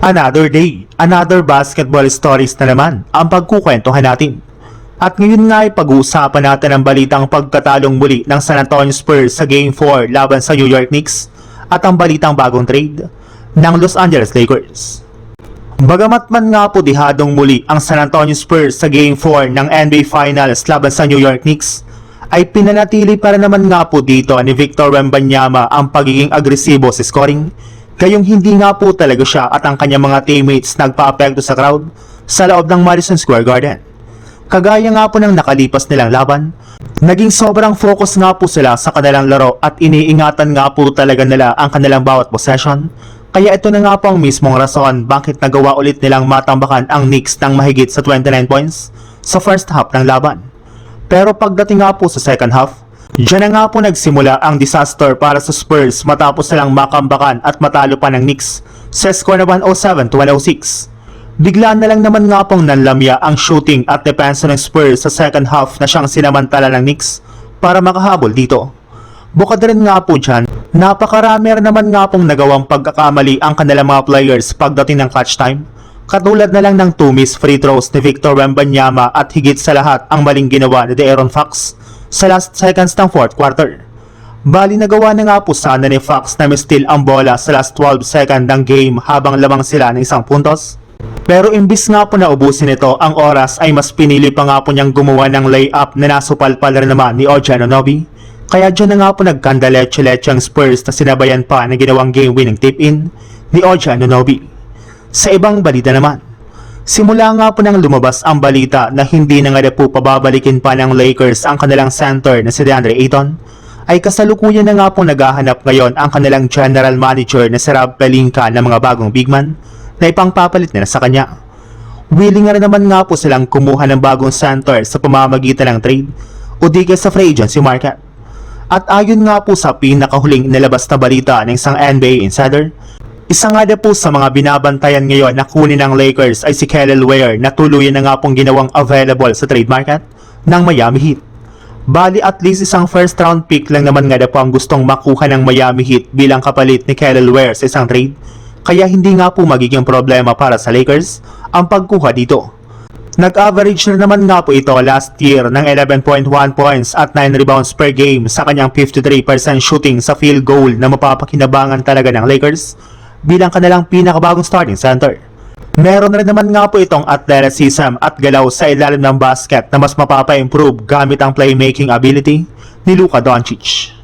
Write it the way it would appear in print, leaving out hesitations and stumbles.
Another day, another basketball stories na naman ang pagkukwentuhan natin. At ngayon nga ay pag-uusapan natin ang balitang pagkatalong muli ng San Antonio Spurs sa Game 4 laban sa New York Knicks at ang balitang bagong trade ng Los Angeles Lakers. Bagamat man nga po dihadong muli ang San Antonio Spurs sa Game 4 ng NBA Finals laban sa New York Knicks, ay pinanatili para naman nga po dito ni Victor Wembanyama ang pagiging agresibo sa scoring, gayong hindi nga po talaga siya at ang kanyang mga teammates nagpa-apekto sa crowd sa loob ng Madison Square Garden. Kagaya nga po ng nakalipas nilang laban, naging sobrang focus nga po sila sa kanilang laro at iniingatan nga po talaga nila ang kanilang bawat possession. Kaya ito na nga po ang mismong rason bakit nagawa ulit nilang matambakan ang Knicks ng mahigit sa 29 points sa first half ng laban. Pero pagdating nga po sa second half, diyan na nga po nagsimula ang disaster para sa Spurs matapos silang makambakan at matalo pa ng Knicks sa score na 107-106. Bigla na lang naman nga pong nanlamya ang shooting at depensa ng Spurs sa second half na siyang sinamantala ng Knicks para makahabol dito. Bukod rin nga po dyan, napakarami rin naman nga pong nagawang pagkakamali ang kanilang mga players pagdating ng clutch time. Katulad na lang ng 2 missed free throws ni Victor Wembanyama at higit sa lahat ang maling ginawa ni De'Aaron Fox sa last seconds ng fourth quarter. Bali nagawa na nga po sana ni Fox na mistil ang bola sa last 12 second ng game habang lamang sila ng 1 puntos. Pero imbis nga po na ubusin ito ang oras ay mas pinili pa nga po niyang gumawa ng layup na nasupalpal rin naman ni OG Anunoby. Kaya dyan na nga po nagkandaletse-letse ang Spurs na sinabayan pa ng ginawang game-winning tip-in ni OG Anunoby. Sa ibang balita naman, simula nga po nang lumabas ang balita na hindi na nga po pababalikin pa ng Lakers ang kanilang center na si DeAndre Ayton, ay kasalukuyan na nga po naghahanap ngayon ang kanilang general manager na si Rob Pelinka ng mga bagong big man na ipangpapalit nila sa kanya. Willing nga naman nga po silang kumuha ng bagong center sa pamamagitan ng trade o di sa free agency market. At ayon nga po sa pinakahuling nilabas na balita ng isang NBA insider, isa nga na po sa mga binabantayan ngayon na kunin ng Lakers ay si Kelly Ware na tuluyan na nga pong ginawang available sa trade market ng Miami Heat. Bali at least isang first round pick lang naman nga na po ang gustong makuha ng Miami Heat bilang kapalit ni Kelly Ware sa isang trade, kaya hindi nga po magiging problema para sa Lakers ang pagkuha dito. Nag-average na naman nga po ito last year ng 11.1 points at 9 rebounds per game sa kanyang 53% shooting sa field goal na mapapakinabangan talaga ng Lakers bilang kanilang pinakabagong starting center. Meron rin naman nga po itong athleticism at galaw sa ilalim ng basket na mas mapapa-improve gamit ang playmaking ability ni Luka Doncic.